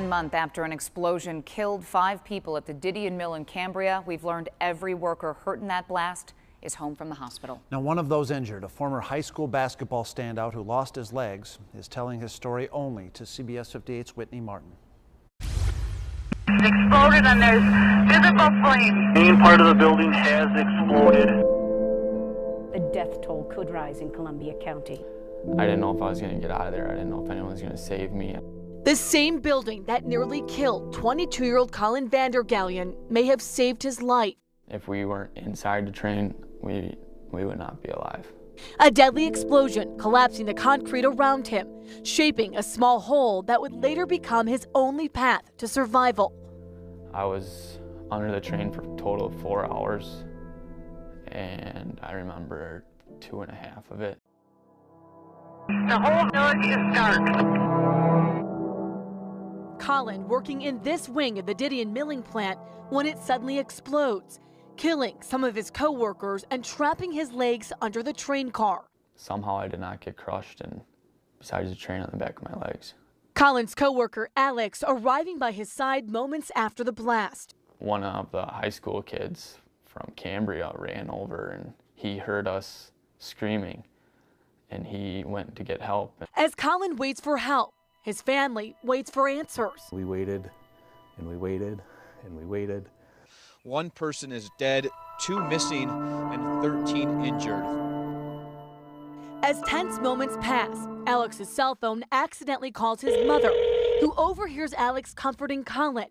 1 month after an explosion killed 5 people at the Didion Mill in Cambria, we've learned every worker hurt in that blast is home from the hospital. Now, one of those injured, a former high school basketball standout who lost his legs, is telling his story only to CBS 58's Whitney Martin. It's exploded and there's visible flames. The main part of the building has exploded. The death toll could rise in Columbia County. I didn't know if I was going to get out of there. I didn't know if anyone was going to save me. The same building that nearly killed 22-year-old Colin vander Gallien may have saved his life. If we weren't inside the train, we would not be alive. A deadly explosion collapsing the concrete around him, shaping a small hole that would later become his only path to survival. I was under the train for a total of 4 hours, and I remember 2.5 of it. The whole village is dark. Colin working in this wing of the Didion milling plant when it suddenly explodes, killing some of his co-workers and trapping his legs under the train car. Somehow I did not get crushed, and besides the train on the back of my legs. Colin's co-worker Alex arriving by his side moments after the blast. One of the high school kids from Cambria ran over, and he heard us screaming, and he went to get help. As Colin waits for help, his family waits for answers. We waited, and we waited, and we waited. 1 person is dead, 2 missing, and 13 injured. As tense moments pass, Alex's cell phone accidentally calls his mother, who overhears Alex comforting Colin.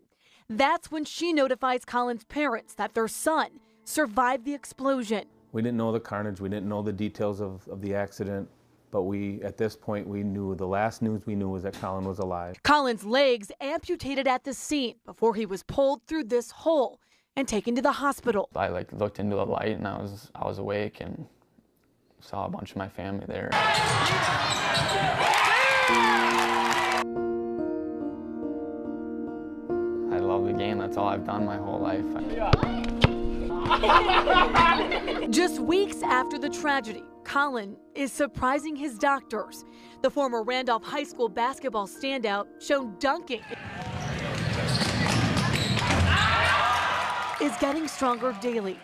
That's when she notifies Colin's parents that their son survived the explosion. We didn't know the carnage, we didn't know the details of the accident, but at this point, we knew, the last news we knew was that Colin was alive. Colin's legs amputated at the scene before he was pulled through this hole and taken to the hospital. I looked into the light, and I was awake and saw a bunch of my family there. I love the game. That's all I've done my whole life. Just weeks after the tragedy, Colin is surprising his doctors. The former Randolph High School basketball standout, shown dunking, is getting stronger daily.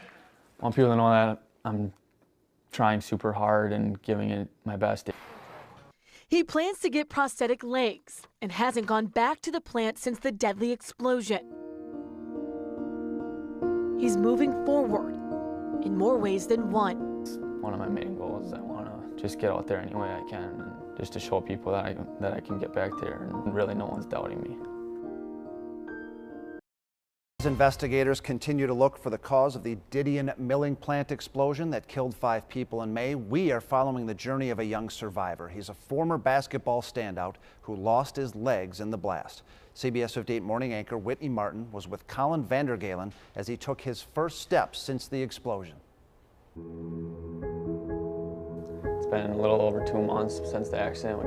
I want people to know that I'm trying super hard and giving it my best. He plans to get prosthetic legs and hasn't gone back to the plant since the deadly explosion. He's moving forward in more ways than one. One of my main goals, I want to just get out there any way I can, and just to show people that I can get back there, and really no one's doubting me. Investigators continue to look for the cause of the Didion milling plant explosion that killed 5 people in May. We are following the journey of a young survivor. He's a former basketball standout who lost his legs in the blast. CBS 58 morning anchor Whitney Martin was with Colin vander Gallien as he took his first steps since the explosion. It's been a little over 2 months since the accident.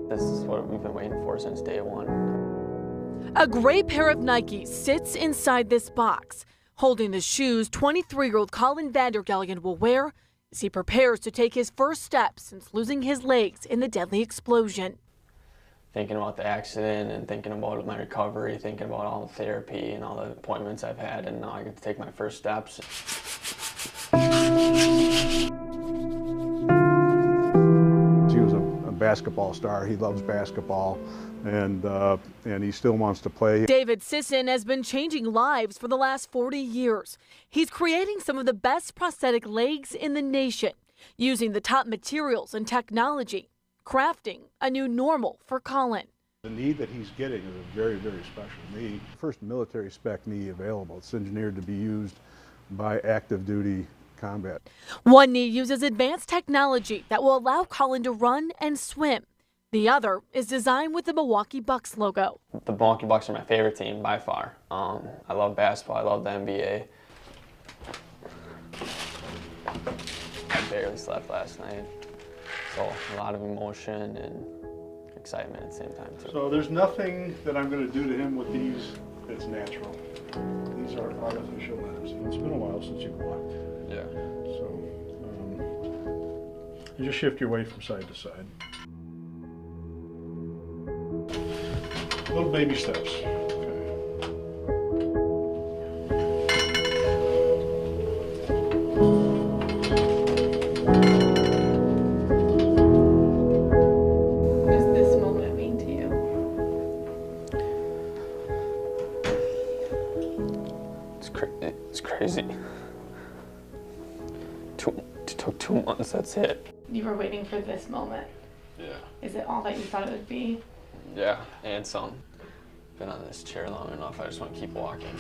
This is what we've been waiting for since day one. A gray pair of Nikes sits inside this box, holding the shoes 23-year-old Colin vander Gallien will wear as he prepares to take his first steps since losing his legs in the deadly explosion. Thinking about the accident and thinking about my recovery, thinking about all the therapy and all the appointments I've had, and now I get to take my first steps. He was a basketball star. He loves basketball, and he still wants to play. David Sisson has been changing lives for the last 40 years. He's creating some of the best prosthetic legs in the nation, using the top materials and technology, crafting a new normal for Colin. The knee that he's getting is a very, very special knee. First military spec knee available. It's engineered to be used by active duty combat. One knee uses advanced technology that will allow Colin to run and swim. The other is designed with the Milwaukee Bucks logo. The Milwaukee Bucks are my favorite team by far. I love basketball, I love the NBA. I barely slept last night, so a lot of emotion and excitement at the same time too. So there's nothing that I'm going to do to him with these that's natural. These are artificial limbs. It's been a while since you've walked. Yeah. So you just shift your weight from side to side. Little baby steps. What does this moment mean to you? It's crazy. It took 2 months, that's it. You were waiting for this moment. Yeah. Is it all that you thought it would be? Yeah, and some. Been on this chair long enough, I just want to keep walking.